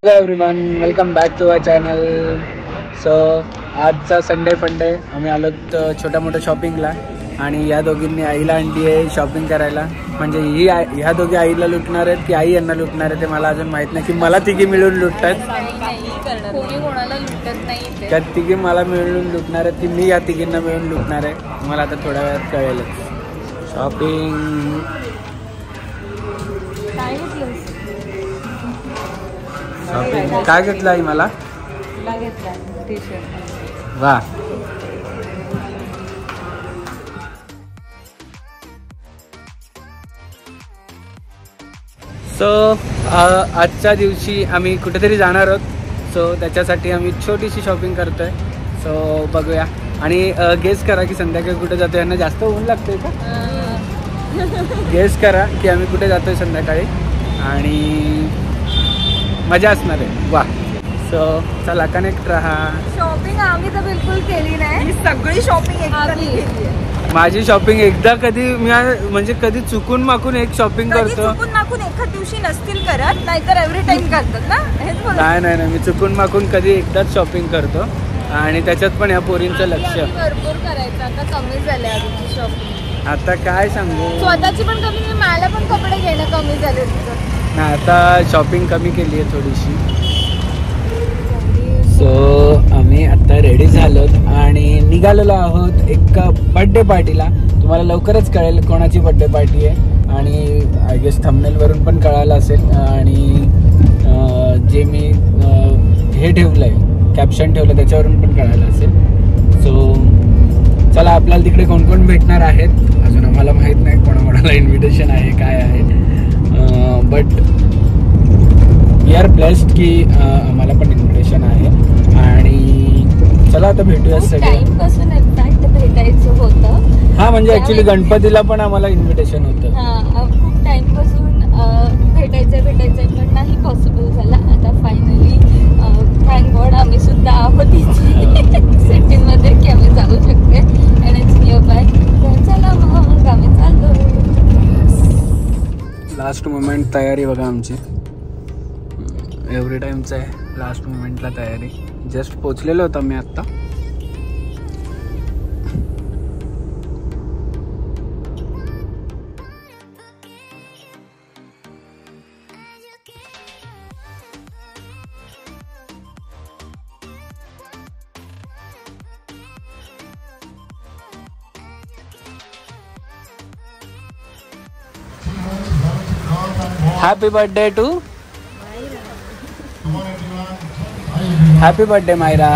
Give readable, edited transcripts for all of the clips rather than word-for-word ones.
Hello everyone, welcome back to our channel. So आजचा Sunday funday आम्ही आलो छोट्या मोठ्या शॉपिंगला आणि या दोघींनी आईला आणली आहे शॉपिंग करायला. म्हणजे ह्या दोघी आईला लुटणार आहेत की आई यांना लुटणार आहे ते मला अजून माहीत नाही. की मला तिघी मिळून लुटतात, त्या तिघी मला मिळून लुटणार आहेत की मी या तिघींना मिळून लुटणार आहे. मला आता थोड्या वेळात कळेलच. शॉपिंग शॉपिंग काय घेतलं आई मला? वा, सो आजच्या दिवशी आम्ही कुठेतरी जाणार आहोत. सो त्याच्यासाठी आम्ही छोटीशी शॉपिंग करतोय. सो बघूया आणि गेस करा की संध्याकाळी कुठे जातोय. यांना जास्त ऊन लागतंय का? गेस करा की आम्ही कुठे जातोय संध्याकाळी आणि मजा असणार आहे. वा, सो चला कनेक्ट राहा. शॉपिंग आम्ही तर बिलकुल केली नाही, सगळी शॉपिंग एकदा केली आहे. माझी शॉपिंग एकदा कधी मी म्हणजे कधी चुकून माकून एक शॉपिंग करतो. चुकून माकून एखाद दिवशी नसतील करत, नाहीतर एव्हरी टाइम करतात ना. नाही मी चुकून माकून कधी एकदाच शॉपिंग करतो आणि त्याच्यात पण या पोरींचं लक्ष भरपूर करायचं. आता कमी झाले आमची शॉपिंग. आता काय सांगू, स्वतःची पण कमी, मला पण कपडे घेणं कमी झाले. नाही आता शॉपिंग कमी केली आहे थोडीशी. सो आम्ही आता रेडी झालो आणि निघालेलो आहोत एक बड्डे पार्टीला. तुम्हाला लवकरच कळेल कोणाची बड्डे पार्टी आहे आणि आय गेस थंबनेलवरून पण कळालं असेल. आणि जे मी हे ठेवलं आहे, कॅप्शन ठेवलं त्याच्यावरून पण कळालं असेल. सो चला, आपल्याला तिकडे कोण कोण भेटणार आहेत अजून आम्हाला माहीत नाही. कोणाकोणाला इन्व्हिटेशन आहे काय आहे, बट वी आर ब्लेस्ड की आम्हाला पण इन्व्हिटेशन आहे. आणि चला आता भेटूया सगळे. टाइमपासून इनफॅक्ट भेटायचं होतं. हा, म्हणजे ऍक्च्युली गणपतीला पण आम्हाला इन्व्हिटेशन होतं. खूप टाइमपासून भेटायचंय पण नाही पॉसिबल झालं. आता फायनली थँक गॉड आम्ही सुद्धा आहोत सिटीमध्ये की आम्ही जाऊ शकते आणि इट्स नियर बाय. चला मग आम्ही चाललो. लास्ट मोमेंट तयारी बघा आमची एव्हरी टाइमचं आहे. लास्ट मोमेंटला तयारी. जस्ट पोचलेलो होतो मी आत्ता. Happy birthday to happy birthday Myra.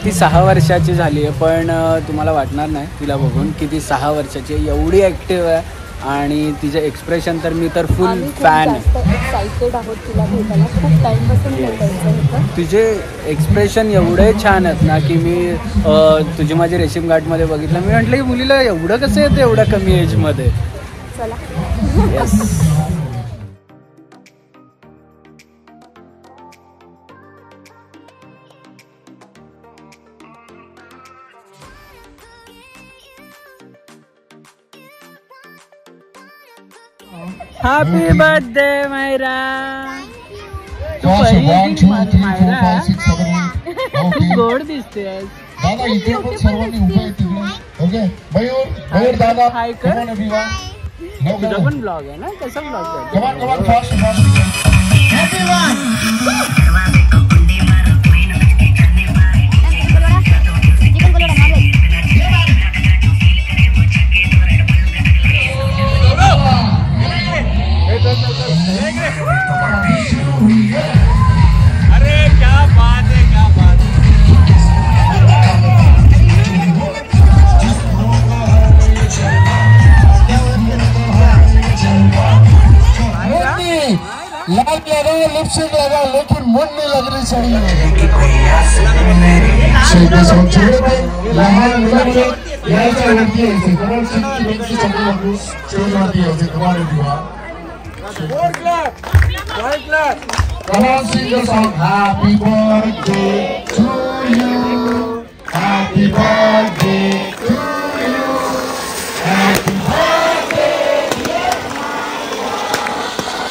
ती 6 वर्षाची झाली आहे, पण तुम्हाला वाटणार नाही तिला बघून की ती 6 वर्षाची आहे. एवढी ॲक्टिव्ह आहे आणि तिचं एक्सप्रेशन तर मी तर फुल फॅन आहे. एक्साइटेड आहोत तिला भेटायला. खूप टाइमपासून भेटायचं होतं. तुझे एक्सप्रेशन एवढे छान आहेत ना की मी तुझी माझी रेशीम घाटमध्ये बघितलं. मी म्हटलं की मुलीला एवढं कसं येतं एवढ्या कमी एजमध्ये. चला येस. Happy birthday Myra. तू मायरा तू गोड दिसतेस. दादा इथे पण सर्वांनी उभे आहेत तिकडे. ओके मयूर दादा हाय कर. तुझा पण ब्लॉग आहे ना? कसा ब्लॉग आहे? कमान फास्ट फास्ट. अरे क्या बात है, क्या बात है. लाल लगा लिपस्टिक लगा लेकिन मुंह नहीं लग रही चाहिए. Come on, sing the song. Happy birthday to you. Happy birthday to you. Happy birthday, dear Maya.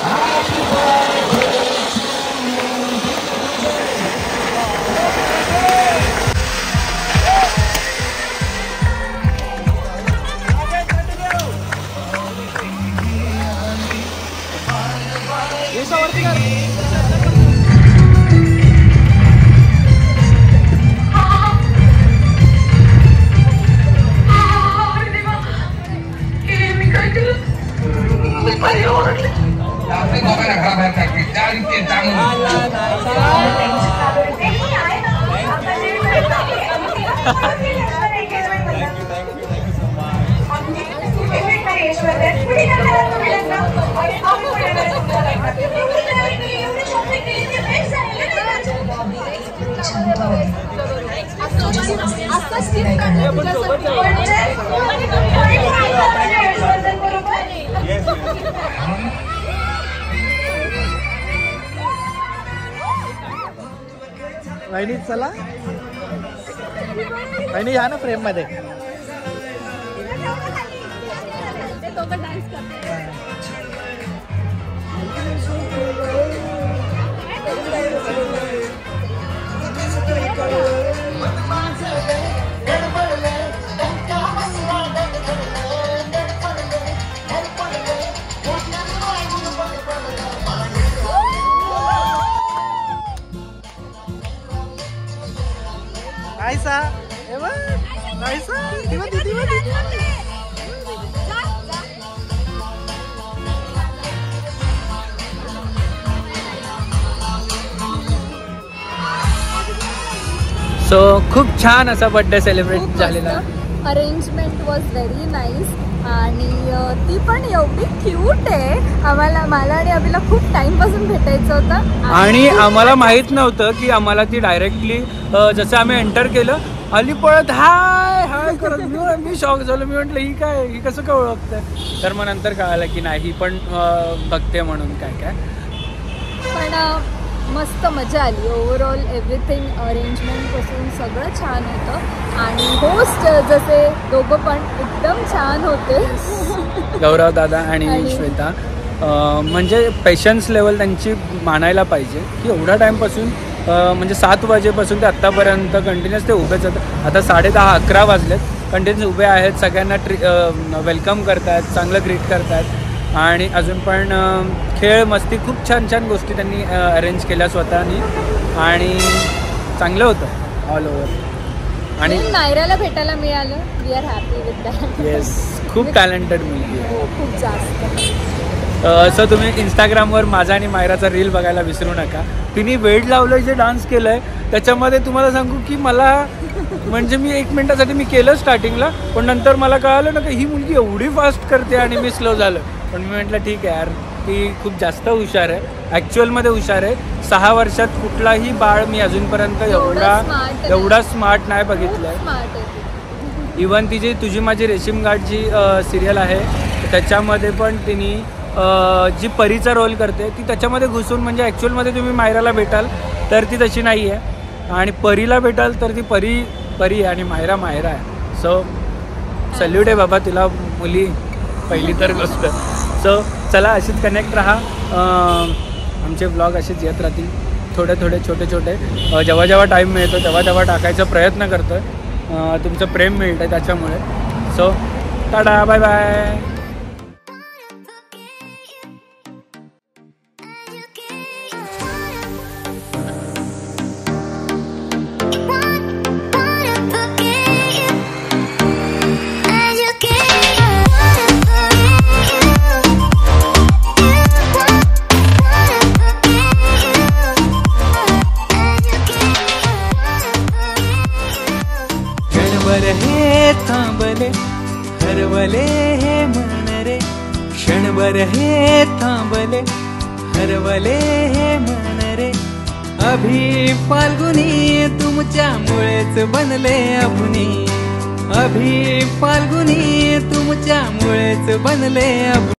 वहिनी चला, वहिनी या ना फ्रेम मध्ये. नाईसा नाईसा दिवा दिवा सो खूप छान असा बर्थडे सेलिब्रेट झालेला. अरेंजमेंट वॉज व्हेरी नाईस आणि ती पण एवढी क्यूट आहे. मला आणि अभिला खूप टाइम पासून भेटायचं होतं आणि आम्हाला माहित नव्हतं की आम्हाला ती डायरेक्टली जसं आम्ही एंटर केलं आली पळत हाय हाय करत. मी शॉक झालो. मी म्हटलं ही कसं काय ओळखतंय. तर मग नंतर कळालं की नाही पण बघते म्हणून काय पण मस्त मजा आली. ओव्हरऑल एव्हरीथिंग अरेंजमेंटपासून सगळं छान होतं आणि होस्ट जसे दोघं पण एकदम छान होते. गौरव दादा आणि श्वेता. म्हणजे पेशन्स लेवल त्यांची मानायला पाहिजे की एवढ्या टाईमपासून म्हणजे 7 वाजेपासून ते आत्तापर्यंत कंटिन्युअस ते उभेच आहेत. आता 10:30-11 वाजलेत. कंटिन्युअस उभे आहेत. सगळ्यांना वेलकम करतात, चांगलं ग्रीट करतात आणि अजून पण खेळ मस्ती खूप छान छान गोष्टी त्यांनी अरेंज केल्या स्वतःनी आणि चांगलं होतं ऑल ओव्हर. आणि नायराला भेटायला मिळालं. We are happy with that. Yes, खूप टॅलेंटेड मुलगी आहे. हो, खूप जास्त. असं तुम्ही इंस्टाग्रामवर माझा आणि मायराचा रील बघायला विसरू नका. तिने वेड लावलं जे डान्स केलं आहे त्याच्यामध्ये तुम्हाला सांगू की मला म्हणजे मी 1 मिनिटासाठी मी केलं स्टार्टिंगला पण नंतर मला कळालं ना की ही मुलगी एवढी फास्ट करते आणि मी स्लो झालं. पण मी म्हटलं ठीक आहे यार, ती खूप जास्त हुशार आहे. ॲक्च्युअलमध्ये हुशार आहे. 6 वर्षात कुठलाही बाळ मी अजूनपर्यंत एवढा स्मार्ट नाही बघितलं आहे. इवन तिची तुझी माझी रेशीम गाठची सिरियल आहे त्याच्यामध्ये पण तिने जी परीचा रोल करते ती त्याच्यामध्ये घुसून म्हणजे ॲक्च्युअलमध्ये तुम्ही मायराला भेटाल तर ती तशी नाही आहे आणि परीला भेटाल तर ती परी आहे आणि मायरा आहे. सो सल्यूट आहे बाबा तिला मुली पहिली तर गोष्ट. सो चला अशीच कनेक्ट राहा. आमचे ब्लॉग असेच येत राहतील थोडे छोटे जेव्हा टाईम मिळतो तेव्हा टाकायचा प्रयत्न करतो आहे. तुमचं प्रेम मिळतं आहे त्याच्यामुळे. So tata bye bye. थांबले हरवले हे मन रे. क्षणभर हे थांबले हरवले हे मन रे. अभि फाल्गुनी तुमच्यामुळेच बनले अपुनी. अभि फाल्गुनी तुमच्यामुळेच बनले अपुनी.